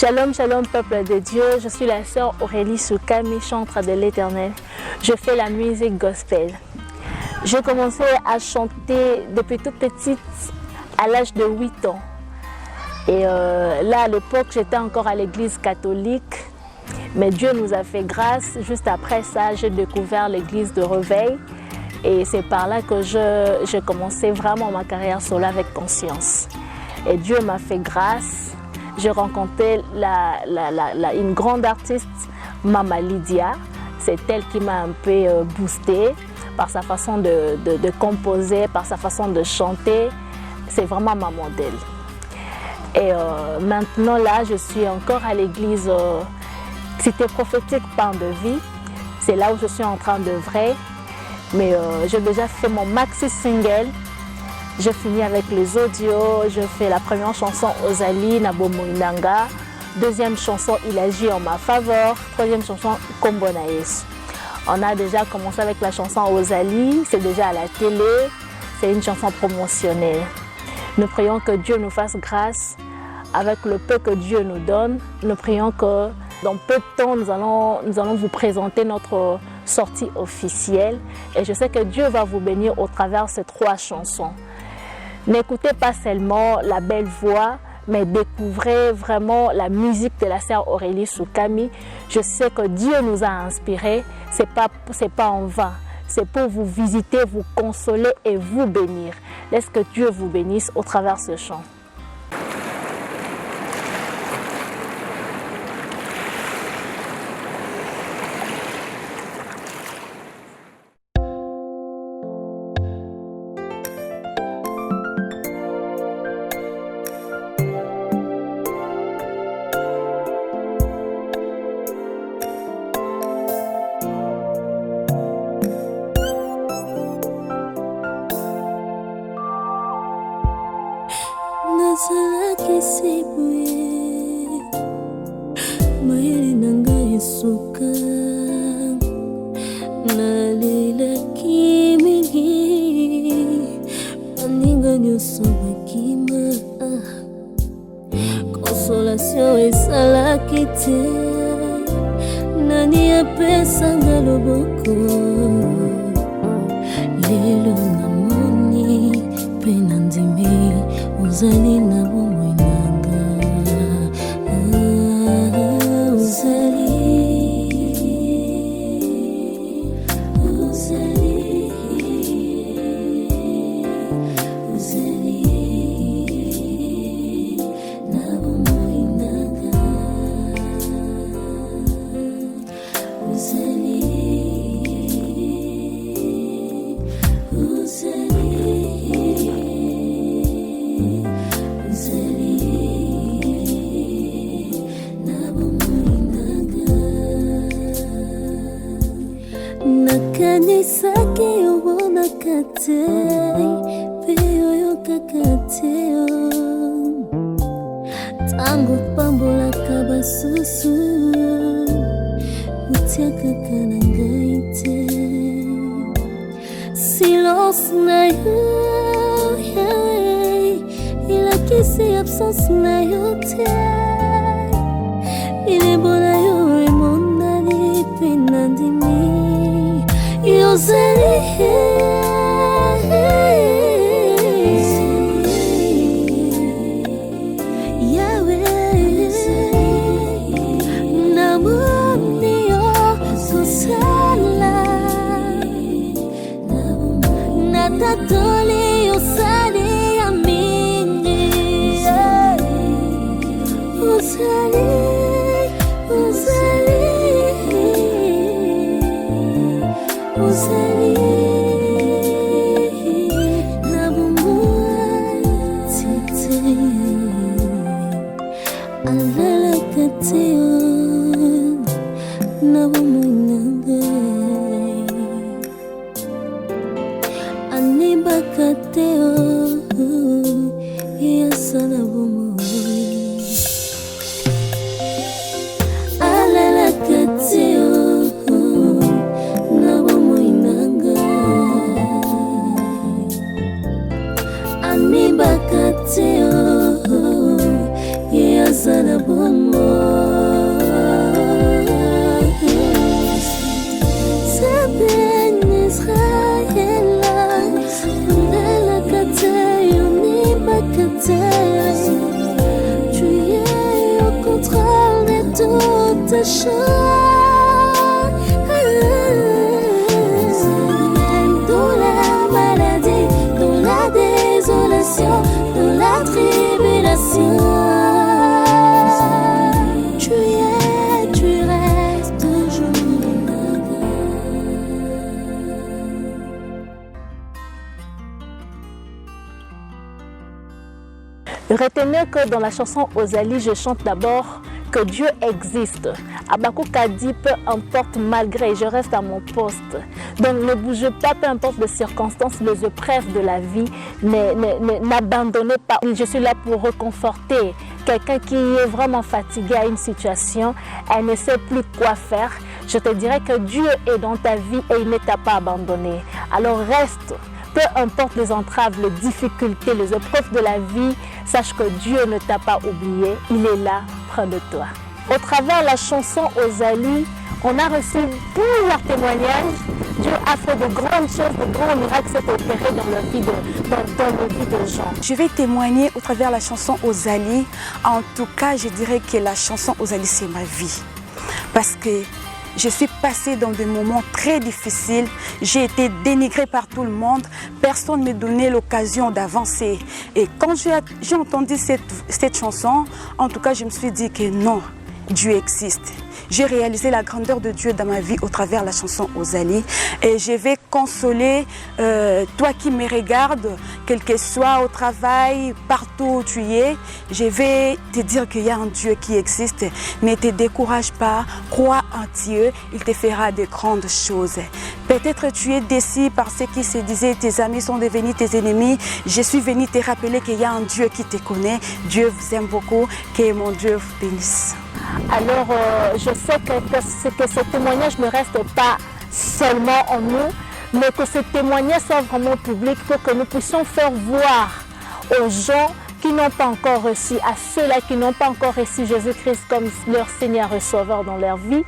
Shalom, shalom peuple de Dieu, je suis la sœur Aurélie Soukami, chantre de l'Éternel. Je fais la musique gospel. J'ai commencé à chanter depuis toute petite, à l'âge de 8 ans. Et là, à l'époque, j'étais encore à l'église catholique. Mais Dieu nous a fait grâce. Juste après ça, j'ai découvert l'église de Réveil. Et c'est par là que j'ai commencé vraiment ma carrière solo avec conscience. Et Dieu m'a fait grâce. J'ai rencontré une grande artiste, Mama Lydia. C'est elle qui m'a un peu boostée par sa façon de composer, par sa façon de chanter. C'est vraiment ma modèle. Et maintenant, là, je suis encore à l'église Cité prophétique Pain de vie. C'est là où je suis en train d'œuvrer. Mais j'ai déjà fait mon maxi single. J'ai fini avec les audios. Je fais la première chanson Ozali, Nabomo Inanga. Deuxième chanson, Il agit en ma faveur. Troisième chanson, Kombo na Yesu. On a déjà commencé avec la chanson Ozali. C'est déjà à la télé. C'est une chanson promotionnelle. Nous prions que Dieu nous fasse grâce avec le peu que Dieu nous donne. Nous prions que dans peu de temps, nous allons vous présenter notre sortie officielle. Et je sais que Dieu va vous bénir au travers de ces 3 chansons. N'écoutez pas seulement la belle voix, mais découvrez vraiment la musique de la sœur Aurélie Soukami. Je sais que Dieu nous a inspirés. C'est pas en vain. C'est pour vous visiter, vous consoler et vous bénir. Laisse que Dieu vous bénisse au travers de ce chant. Nazalaki sibuye mayele nanga esuka nalelaki mingi baninga nyonso bakima consolation esalaki te nani apesanga loboko lelo namoni mpe nandimi Ozali na bomoi nanga Ozali Ozali Ozali na bomoi nanga Ozali Ozali nakanisaki obonaka te mpe oyokaka te ntango pambolaka basusu otia kaka na ngai te silence na yo elakisi absence na yo te ilembo na yo emonani mpe nandimi Ozali Yahweh namoni yo kosala natatoli osali ya mingi Ozali Ozali Ozali na bomoi tete alalaka te na bomoi na ngai anibaka te eyasa na bomoi alalaka te Anibaka te, yeah, sana Tu es au contrôle de toutes choses. Dans la maladie, dans la désolation, dans la tribulation, tu restes toujours. Retenez que dans la chanson Ozali, je chante d'abord que Dieu existe. Habakkuk a dit peu importe malgré, je reste à mon poste. Donc ne bougez pas, peu importe les circonstances, les épreuves de la vie, n'abandonnez pas. Je suis là pour réconforter quelqu'un qui est vraiment fatigué à une situation, elle ne sait plus quoi faire. Je te dirais que Dieu est dans ta vie et il ne t'a pas abandonné. Alors reste. Peu importe les entraves, les difficultés, les épreuves de la vie, sache que Dieu ne t'a pas oublié, il est là près de toi. Au travers de la chanson Ozali, on a reçu plusieurs témoignages. Dieu a fait de grandes choses, de grands miracles s'est opéré dans la vie de gens. Je vais témoigner au travers de la chanson Ozali. En tout cas, je dirais que la chanson Ozali, c'est ma vie. Parce que je suis passée dans des moments très difficiles. J'ai été dénigrée par tout le monde. Personne ne me donnait l'occasion d'avancer. Et quand j'ai entendu cette chanson, en tout cas, je me suis dit que non, Dieu existe. J'ai réalisé la grandeur de Dieu dans ma vie au travers de la chanson Ozali. Et je vais consoler toi qui me regardes, quel que soit au travail, partout où tu es. Je vais te dire qu'il y a un Dieu qui existe. Ne te décourage pas, crois en Dieu, il te fera de grandes choses. Peut-être tu es déçu par ce qui se disait, tes amis sont devenus tes ennemis. Je suis venue te rappeler qu'il y a un Dieu qui te connaît. Dieu vous aime beaucoup, que mon Dieu vous bénisse. Alors, je sais que ce témoignage ne reste pas seulement en nous, mais que ce témoignage soit vraiment public pour que nous puissions faire voir aux gens qui n'ont pas encore reçu, à ceux-là qui n'ont pas encore reçu Jésus-Christ comme leur Seigneur et Sauveur dans leur vie,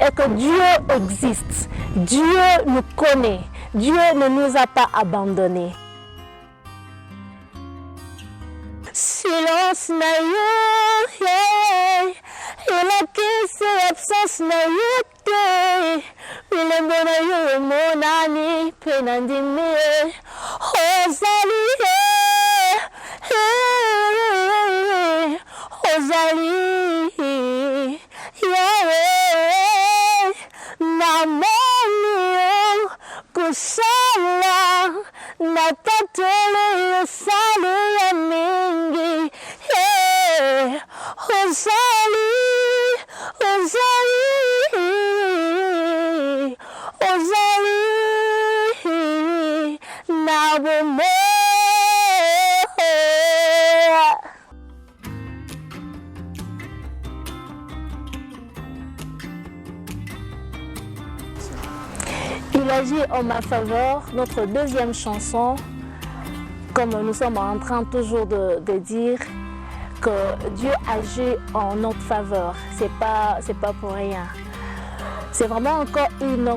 et que Dieu existe, Dieu nous connaît, Dieu ne nous a pas abandonnés. Silence na yo, yeah. Il a quitté l'absence na yo te. Il est bon na yo mon ami, penandimi. Ozali, Ozali, yeah. Namoni kusala, natatole sali ya mingi. Yeah. Ozali, Ozali, Ozali, nabomo. Il agit en ma faveur, notre deuxième chanson, comme nous sommes en train toujours de dire, que Dieu agit en notre faveur. C'est pas pour rien. C'est vraiment encore une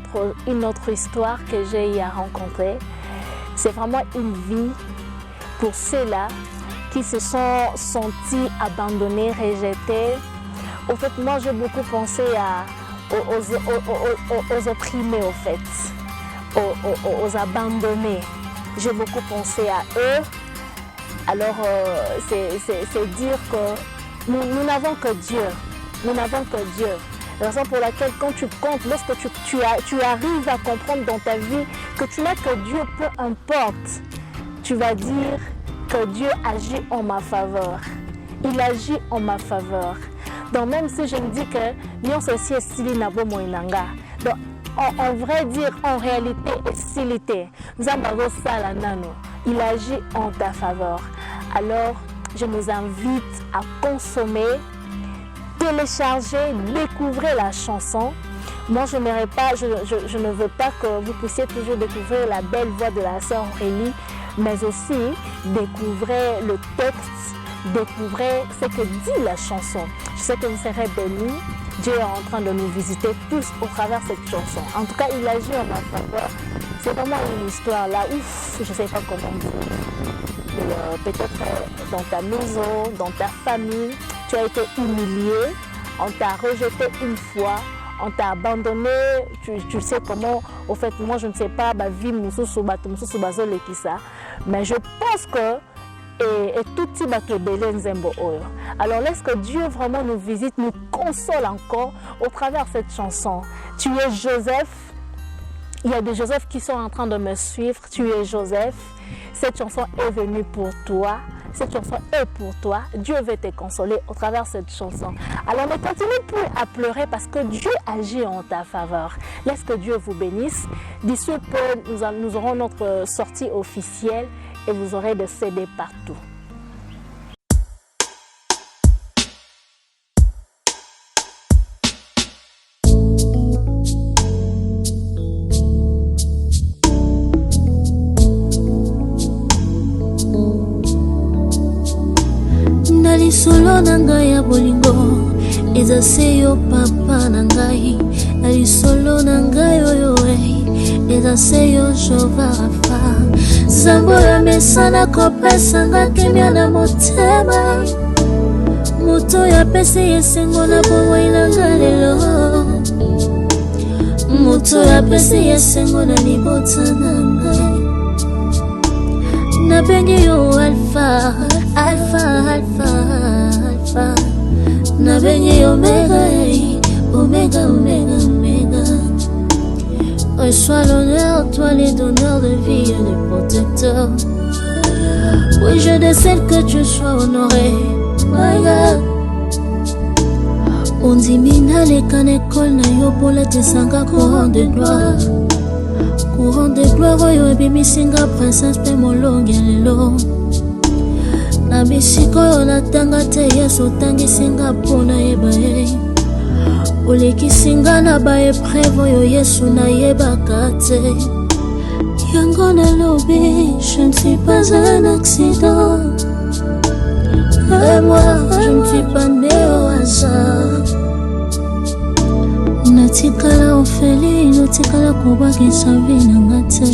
autre histoire que j'ai à rencontrer. C'est vraiment une vie pour ceux-là qui se sont sentis abandonnés, rejetés. Au fait, moi, j'ai beaucoup pensé aux opprimés, au fait, aux abandonnés. J'ai beaucoup pensé à eux. Alors, c'est dire que nous n'avons que Dieu. Nous n'avons que Dieu. La raison pour laquelle, quand tu comptes, lorsque tu arrives à comprendre dans ta vie que tu n'as que Dieu, peu importe, tu vas dire que Dieu agit en ma faveur. Il agit en ma faveur. Donc, même si je me dis que nous aussi est nabo moinanga. Donc, en vrai dire, en réalité, est il agit en ta faveur. Alors, je nous invite à consommer, télécharger, découvrir la chanson. Moi, je ne veux pas que vous puissiez toujours découvrir la belle voix de la sœur Aurélie, mais aussi découvrir le texte, découvrez ce que dit la chanson. Je sais que vous serez bénis. Dieu est en train de nous visiter tous au travers de cette chanson. En tout cas, il agit en ma faveur. C'est vraiment une histoire là, ouf, je ne sais pas comment dire. Peut-être dans ta maison, dans ta famille, tu as été humilié, on t'a rejeté une fois, on t'a abandonné, tu sais comment, au fait, moi je ne sais pas, vie mais je pense que et tout petit bateau belé nzembo oyo. Alors laisse que Dieu vraiment nous visite, nous console encore au travers de cette chanson. Tu es Joseph. Il y a des Joseph qui sont en train de me suivre. Tu es Joseph. Cette chanson est venue pour toi. Cette chanson est pour toi. Dieu veut te consoler au travers de cette chanson. Alors ne continue plus à pleurer parce que Dieu agit en ta faveur. Laisse que Dieu vous bénisse. D'ici peu, nous aurons notre sortie officielle et vous aurez des CD partout. Solo nanga ya bolingo eza seyo papa nangai ali solo nanga yo eza seyo Jehova Rafa zambo ya mesana kopesa nga kimia na motema moto ya pesi yesengo na bomoi nanga lelo moto ya pesi yesengo na libota nangai nabengi yo Alpha Alpha Alpha Alpha nabengi Omega Omega Omega Omega reçois l'honneur, toi les donneurs de vie et de protecteur. Oui, je décède que tu sois honoré, my God. On dit mina les canecol na yo pour la tesanga courant de gloire. Courant de gloire yo ebimisinga princesse pe molongi lelo. Na bisiko yo natanga te yesu tangisinga pona yebaye. Olekisinga na ba epreuve yo yesu na yebaka te. Yango na lobi, je ne suis pas un accident. Et moi, je ne suis pas né au hasard. Natikala ofeli, natikala kobakisa vie na ngate.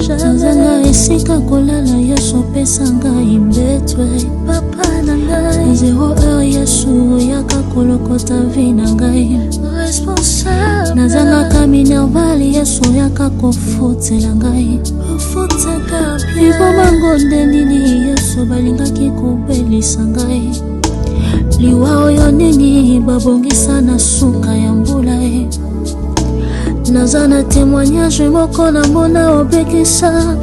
Nazanga esika kolala yesu pesa ngai mbetwe. Papa na ngai 0 heure yesu yaka kolokota vie na ngai. Responsable nazanga kaminerval yesu yaka kofutela ngai. Ofutaka iboma ngonde nini yesu balingaki kobelisa ngai. Liwa oyo nini babongisa na suka ya mbula e. Nazana témoignage moko na mona obekisa.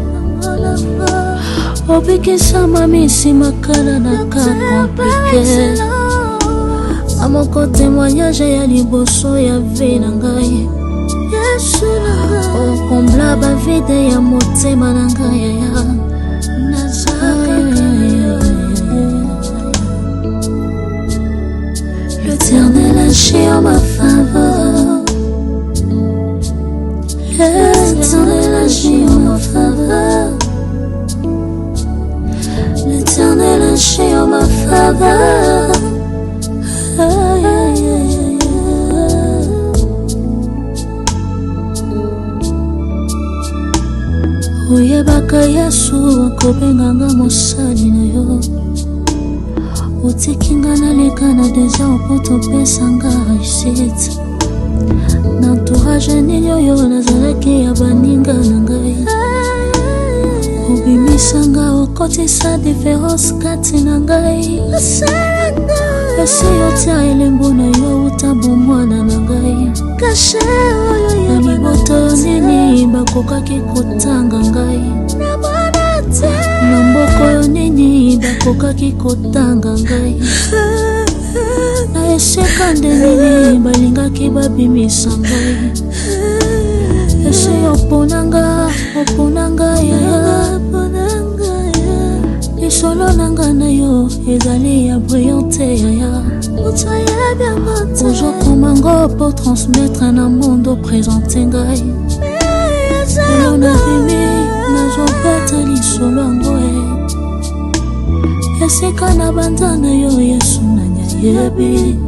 Obekisa mamisi makala na kakomplike. Amoko témoignage ya liboso ya vie na ngai. Yesu na ngai okombla ba vide ya motema na ngai ya nazaka. L'Éternel agit en ma faveur. L'Éternel agit en ma faveur. L'Éternel agit en ma faveur. Aïe, aïe, aïe, aïe. Oyebaka yesu akobenganga mosali na yo. Otikinga naleka na désert po topesanga réussite. Na entourage nini oyo nazalaki ya baninga na ngai. Obimisanga okotisa différence kati na ngai. Esi yotia elembo na yo utambo mwana na ngai. Kashe oyo ya liboto nini bakokaki kotanga ngai. Na mboko yo nini bakokaki kotanga ngai. Na eseka nde nini balingaki babimisa ngai. Esi oponanga ya lisolo nanga na yo ezali ya brillante yaya. Ozokoma ngo po transmettre na mondo présente ngai. Eyo nabimi nazobeta lisolo yango e. esika na bandana yo Yesu nanya yebi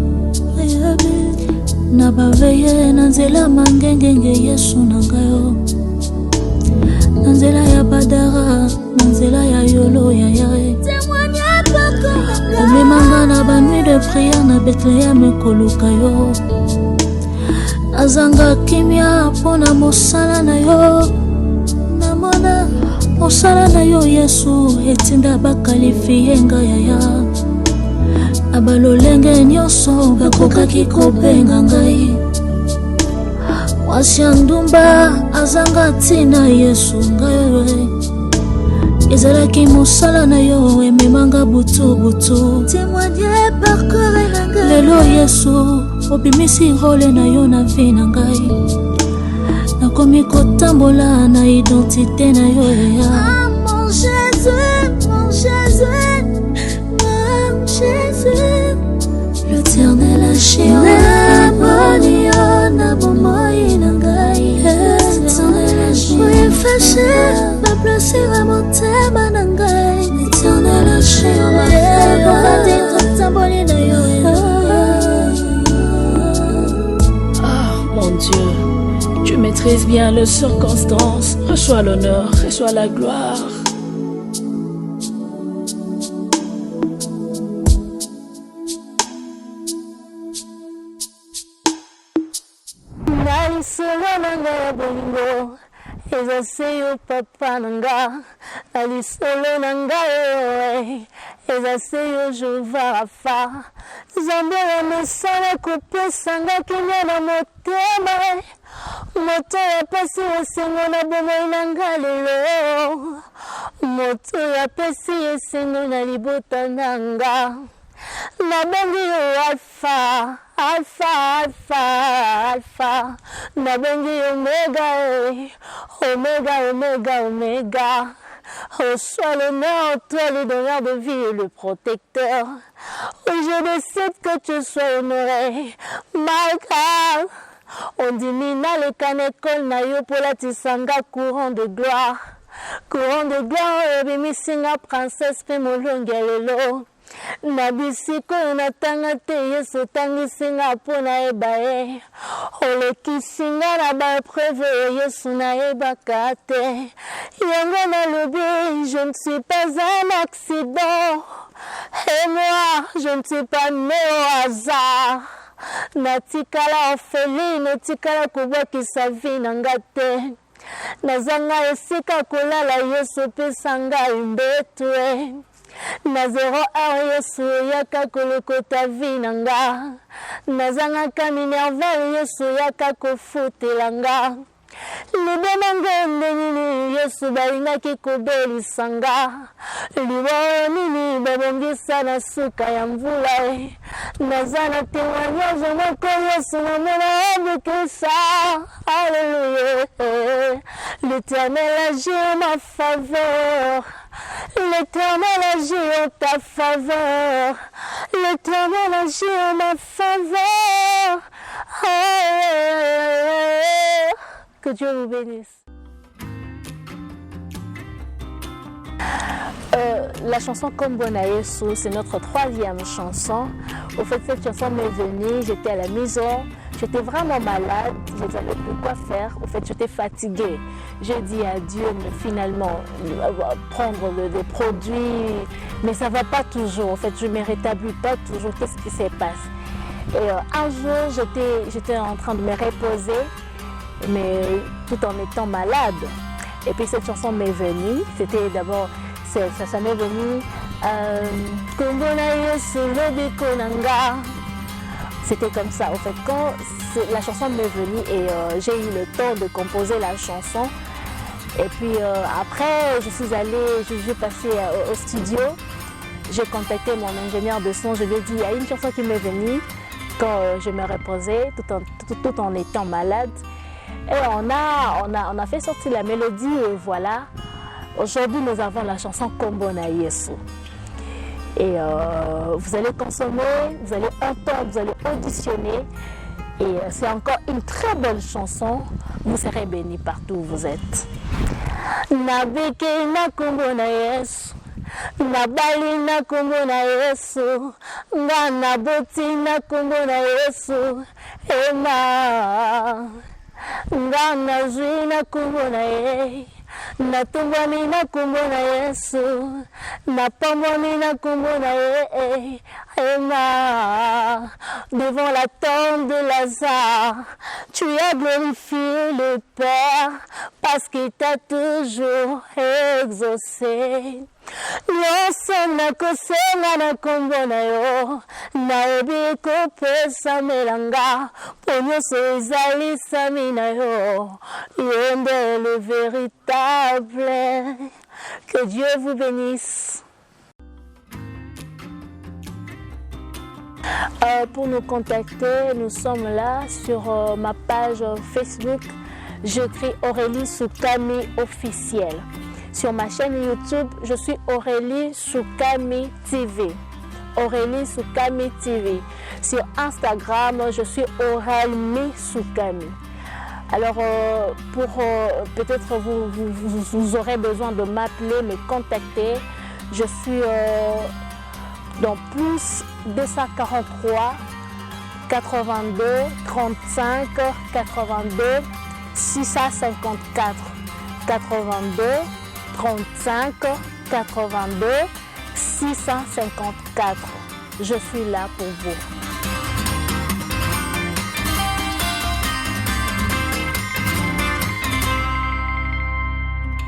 na baveye na nzela mangengenge Yesu nangayo na nzela ya badara na nzela ya yolo ya yae omemanga na banuit de prière na Bethléem koluka yo azanga kimia pona mosala na yo namona mosala na yo Yesu etinda bakalifie ngayaya abalolenge nyonso bakokaki kobenga ngai mwasi ya ndumba azanga ntina Yesu ngayo ezalaki mosala na yo ememanga butu témoigner parcours na ngai lelo Yesu obimisi role na yo na vie na ngai nakomi kotambola na identité na yo ya mon Jésus mon Jésus mon Jésus l'Éternel agit na bonio na bomoi na ngai l'Éternel agit pour effacer ma blessure à mon thème na ngai l'Éternel agit na badi kotambola na yo mon Dieu, tu maîtrises bien les circonstances. Reçois l'honneur, reçois la gloire. Ezaseyo papa nanga alisolo nanga ezaseyo Jehova Rafa Zambe ya mesala kopesanga kinya na motema moto ya pesi esengo na bomoi nanga lelo moto ya pesi esengo na libota nanga nabengi yo Alpha Alpha Alpha Alpha nabengi Omega Omega Omega Omega reçois l'honneur, toi le donneur de vie et le protecteur. Je décide que tu sois honoré malgré on dit mina le kanekol na yo pola tisanga courant de gloire ebimisinga princesse pe molongi ya lelo na bisiko natanga te Yesu tangisinga mpo nayeba ye olekisinga na baepreuve Yesu nayebaka te yango nalobi je ne suis pas un accident et moi je ne suis pas né au hasard natikala orpheline natikala kobwakisa vi na nga te nazanga esika kolala Yesu opesa ngai mbeto na 0 Yesu yaka kolokota vi na nga nazangaka minerval Yesu yaka kofutela nga liboma ngende nini Yesu balingaki kobelisa nga liboyo nini babongisa na suka ya mvula naza na témoignage moko Yesu namona abikisa Alléluia l'Éternel agit en ma faveur l'Éternel agit en ta faveur l'Éternel agit en ma faveur que Dieu vous bénisse. La chanson Kombona Yesu, c'est notre 3e chanson. Au fait, cette chanson m'est venue, j'étais à la maison, j'étais vraiment malade, je ne savais plus quoi faire. Au fait, j'étais fatiguée. J'ai dit à Dieu, mais finalement, prendre des produits, mais ça ne va pas toujours. En fait, je ne me rétablis pas toujours. Qu'est-ce qui se passe? Et un jour, j'étais en train de me reposer, mais tout en étant malade. Et puis cette chanson m'est venue, c'était d'abord, ça m'est venu, c'était comme ça. En fait, quand la chanson m'est venue et j'ai eu le temps de composer la chanson, et puis après, je suis passée au studio, j'ai contacté mon ingénieur de son, je lui ai dit, il y a une chanson qui m'est venue quand je me reposais, tout en étant malade. Et on a fait sortir la mélodie et voilà. Aujourd'hui, nous avons la chanson Kombona Yesu. Et vous allez consommer, vous allez entendre, vous allez auditionner. Et c'est encore une très belle chanson. Vous serez bénis partout où vous êtes. Nabeke na Kombona Yesu. nabali na kombo na Yesu, nga naboti na kombo na Yesu, ema, nga nazwi na kombo na Ye, natumbwami na kombo na Yesu, napambwami na kombo na Ye, ema, devant la tombe de Lazare, tu as glorifié le Père parce qu'il t'a toujours exaucé. Nyonso nakosenga na kombo na yo, nayebi kopesa melanga, po nyonso ezali sami na yo, yo nde le véritable. Que Dieu vous bénisse. Pour nous contacter, nous sommes là sur ma page Facebook. J'écris Aurélie Soukami officielle. Sur ma chaîne YouTube, je suis Aurélie Soukami TV. Aurélie Soukami TV. Sur Instagram, je suis Aurélie Soukami. Alors, peut-être vous aurez besoin de m'appeler, me contacter. Je suis dans plus 243 82 35 82 654 82 35 82 654. Je suis là pour vous.